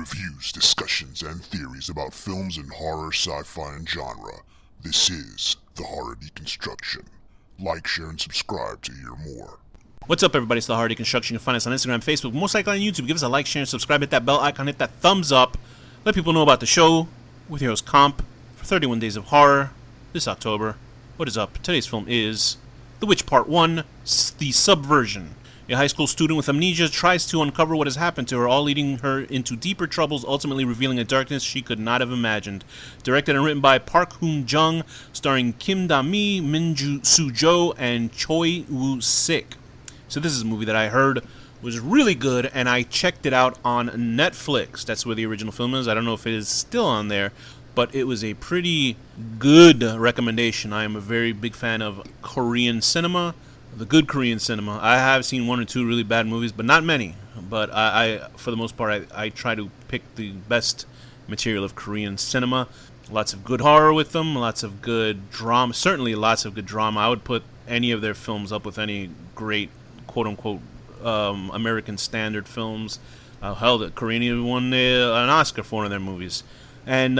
reviews, discussions, and theories about films in horror, sci-fi, and genre. This is The Horror Deconstruction. Like, share, and subscribe to hear more. What's up, everybody? It's The Horror Deconstruction. You can find us on Instagram, Facebook, most likely on YouTube. Give us a like, share, and subscribe. Hit that bell icon, hit that thumbs up. Let people know about the show with your host Comp for 31 Days of Horror this October. What is up? Today's film is The Witch Part 1, The Subversion. A high school student with amnesia tries to uncover what has happened to her, all leading her into deeper troubles, ultimately revealing a darkness she could not have imagined. Directed and written by Park Hoon-jung, starring Kim Da-mi, Min Soo-jo, and Choi Woo-sik. So this is a movie that I heard was really good, and I checked it out on Netflix. That's where the original film is. I don't know if it is still on there, but it was a pretty good recommendation. I am a very big fan of Korean cinema. The good Korean cinema. I have seen one or two really bad movies, but not many. But I for the most part, I try to pick the best material of Korean cinema. Lots of good horror with them, lots of good drama, certainly lots of good drama. I would put any of their films up with any great, quote-unquote, American standard films. Hell, the Korean even won an Oscar for one of their movies. And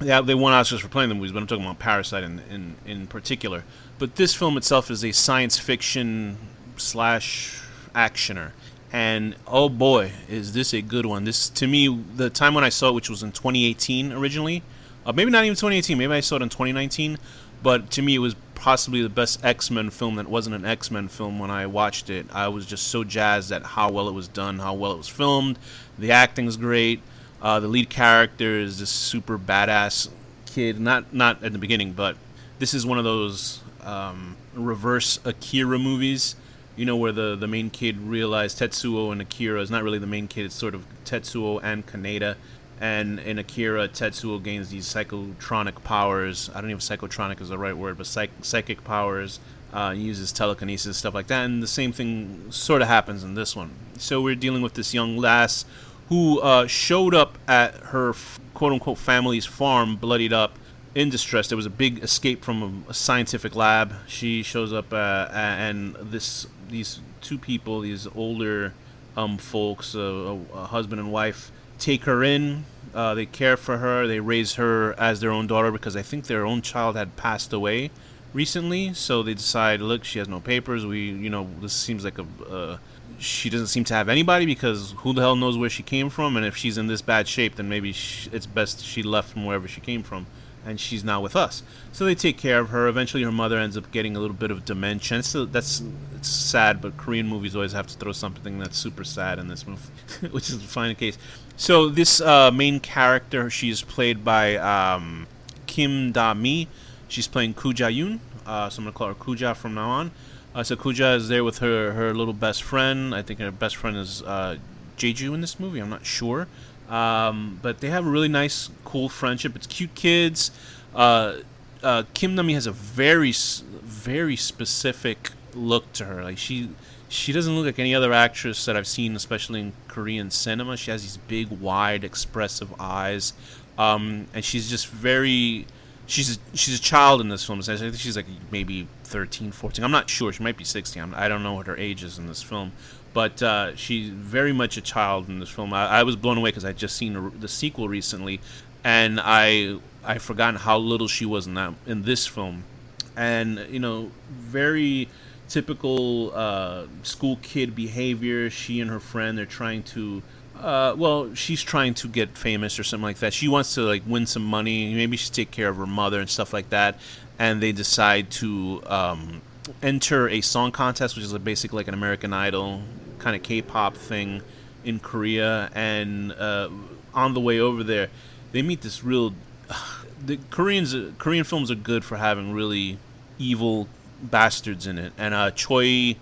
yeah, they won Oscars for playing the movies, but I'm talking about Parasite in particular. But this film itself is a science fiction slash actioner. And oh boy, is this a good one. This, to me, the time when I saw it, which was in 2018 originally, maybe not even 2018, maybe I saw it in 2019, but to me it was possibly the best X-Men film that wasn't an X-Men film when I watched it. I was just so jazzed at how well it was done, how well it was filmed. The acting's great. The lead character is this super badass kid. Not at the beginning, but this is one of those reverse Akira movies, you know, where the main kid realized Tetsuo and Akira is not really the main kid. It's sort of Tetsuo and Kaneda. And in Akira, Tetsuo gains these psychotronic powers. I don't know if psychotronic is the right word, but psychic powers. Uses telekinesis, stuff like that. And the same thing sort of happens in this one. So we're dealing with this young lass who showed up at her quote-unquote family's farm, bloodied up, in distress. There was a big escape from a scientific lab. She shows up, and these two people, these older folks, a husband and wife, take her in. They care for her. They raise her as their own daughter because I think their own child had passed away recently. So they decide, look, she has no papers. This seems like she doesn't seem to have anybody because who the hell knows where she came from, and if she's in this bad shape, then maybe it's best she left from wherever she came from, and she's now with us. So they take care of her. Eventually her mother ends up getting a little bit of dementia. It's sad, but Korean movies always have to throw something that's super sad in this movie, which is a fine case. So this main character, she's played by Kim Da-mi. She's playing Kuja Yoon, so I'm going to call her Kuja from now on. So Kuja is there with her little best friend. I think her best friend is Jeju in this movie. I'm not sure. But they have a really nice, cool friendship. It's cute kids. Kim Da-mi has a very, very specific look to her. Like she doesn't look like any other actress that I've seen, especially in Korean cinema. She has these big, wide, expressive eyes. And she's just very... She's a child in this film. I think she's like maybe 13, 14. I'm not sure. She might be 16. I don't know what her age is in this film. But she's very much a child in this film. I was blown away because I'd just seen the sequel recently, and I forgotten how little she was in this film. And, very typical school kid behavior. She and her friend, they're trying to... she's trying to get famous or something like that. She wants to win some money. Maybe she take care of her mother and stuff like that. And they decide to enter a song contest, which is basically like an American Idol kind of K-pop thing in Korea. And on the way over there, they meet this real. The Korean films are good for having really evil bastards in it. And Choi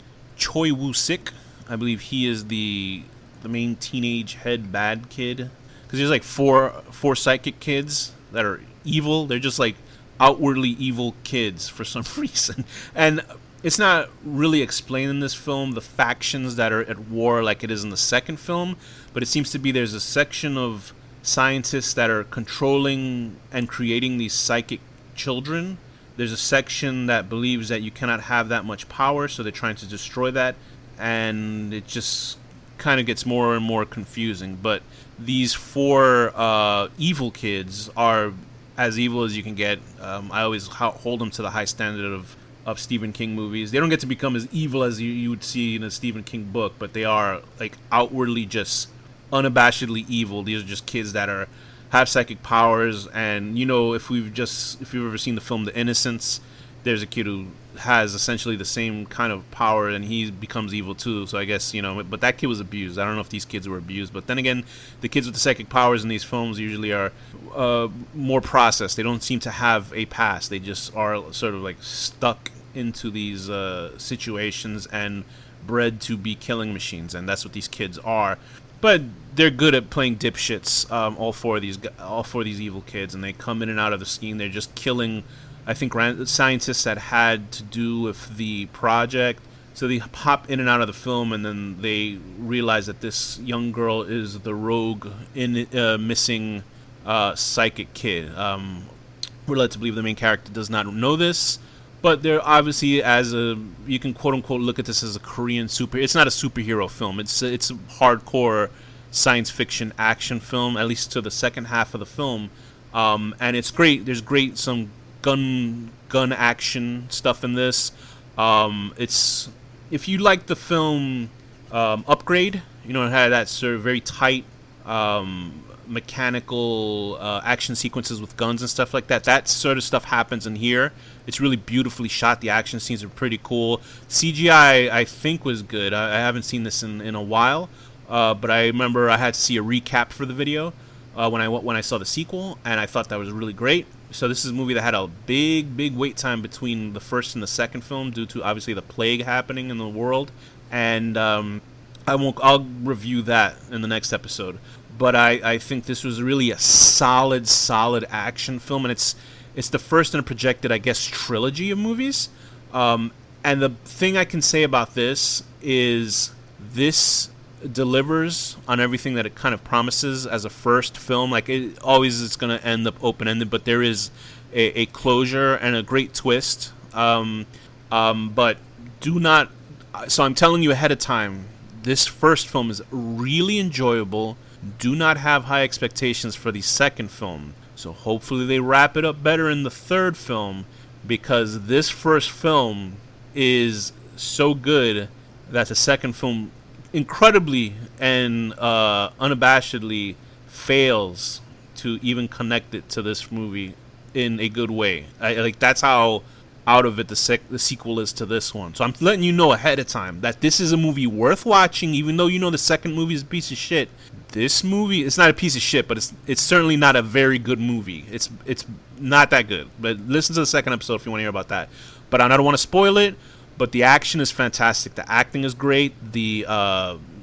Woo-sik, I believe he is the main teenage head bad kid, because there's like four psychic kids that are evil. They're just like outwardly evil kids for some reason, and it's not really explained in this film the factions that are at war like it is in the second film, but it seems to be there's a section of scientists that are controlling and creating these psychic children. There's a section that believes that you cannot have that much power, so they're trying to destroy that, and it just kind of gets more and more confusing. But these four evil kids are as evil as you can get. I always hold them to the high standard of Stephen King movies. They don't get to become as evil as you would see in a Stephen King book, but they are like outwardly just unabashedly evil. These are just kids that have psychic powers, and if you've ever seen the film The Innocents, there's a kid who has essentially the same kind of power, and he becomes evil too. So I guess but that kid was abused. I don't know if these kids were abused, but then again, the kids with the psychic powers in these films usually are more processed. They don't seem to have a past. They just are sort of like stuck into these situations and bred to be killing machines, and that's what these kids are. But they're good at playing dipshits. All four of these evil kids, and they come in and out of the scheme. They're just killing, I think, scientists that had to do with the project. So they hop in and out of the film, and then they realize that this young girl is the rogue, missing psychic kid. We're led to believe the main character does not know this, but they're obviously, you can quote unquote look at this as a Korean It's not a superhero film. It's a hardcore science fiction action film, at least to the second half of the film, and it's great. There's some gun action stuff in this. It's, if you like the film Upgrade, it had that sort of very tight mechanical action sequences with guns and stuff like that. That sort of stuff happens in here. It's really beautifully shot. The action scenes are pretty cool. CGI, I think, was good. I haven't seen this in a while, but I remember I had to see a recap for the video when I saw the sequel, and I thought that was really great. So this is a movie that had a big wait time between the first and the second film due to obviously the plague happening in the world, and I'll review that in the next episode. But I think this was really a solid action film, and it's the first in a projected, I guess, trilogy of movies. And the thing I can say about this is this delivers on everything that it kind of promises as a first film. Like, it always is going to end up open-ended, but there is a closure and a great twist. But do not... So I'm telling you ahead of time, this first film is really enjoyable. Do not have high expectations for the second film. So hopefully they wrap it up better in the third film, because this first film is so good that the second film incredibly and unabashedly fails to even connect it to this movie in a good way. That's how out of it the sequel is to this one. So I'm letting you know ahead of time that this is a movie worth watching, even though the second movie is a piece of shit. This movie, it's not a piece of shit, but it's certainly not a very good movie. It's not that good. But listen to the second episode if you want to hear about that. But I don't want to spoil it. But the action is fantastic. The acting is great. The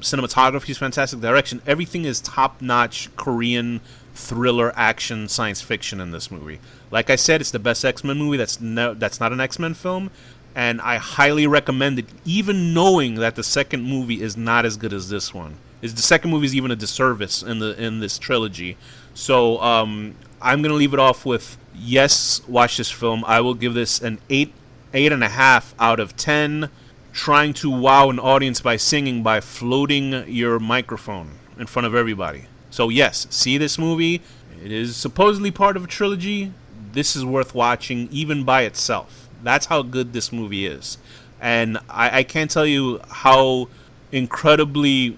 cinematography is fantastic. The direction, everything is top-notch Korean thriller action science fiction in this movie. Like I said, it's the best X-Men movie that's not an X-Men film, and I highly recommend it, even knowing that the second movie is not as good as this one. The second movie is even a disservice in this trilogy. So I'm gonna leave it off with, yes, watch this film. I will give this an 8.5 out of 10. Trying to wow an audience by singing by floating your microphone in front of everybody. So yes, see this movie. It is supposedly part of a trilogy. This is worth watching even by itself. That's how good this movie is. And I can't tell you how incredibly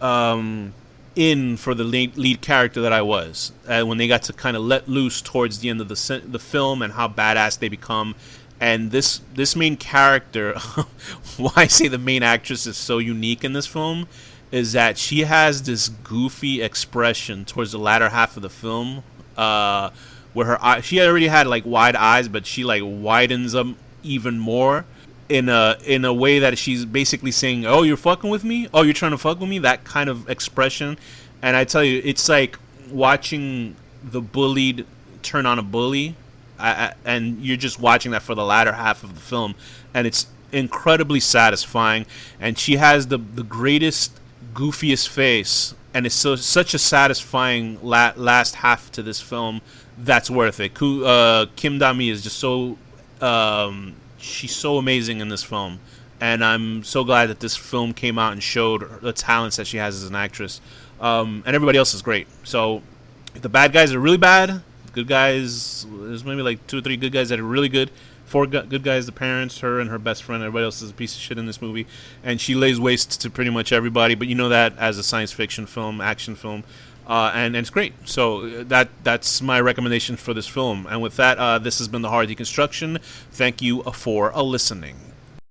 in for the lead character that I was when they got to kind of let loose towards the end of the film, and how badass they become. And this main character, why I say the main actress is so unique in this film, is that she has this goofy expression towards the latter half of the film, where she already had like wide eyes, but she like widens them even more in a way that she's basically saying, "Oh, you're fucking with me? Oh, you're trying to fuck with me?" That kind of expression. And I tell you, it's like watching the bullied turn on a bully. And you're just watching that for the latter half of the film, and it's incredibly satisfying. And she has the greatest, goofiest face, and it's such a satisfying last half to this film that's worth it. Kim Da-mi is just so she's so amazing in this film, and I'm so glad that this film came out and showed the talents that she has as an actress. And everybody else is great. So if the bad guys are really bad, the good guys, there's maybe like 2 or 3 good guys that are really good. 4 good guys, the parents, her and her best friend. Everybody else is a piece of shit in this movie, and she lays waste to pretty much everybody. But you know that as a science fiction film, action film, and it's great. So that's my recommendation for this film. And with that, this has been the Horror Deconstruction. Thank you for listening.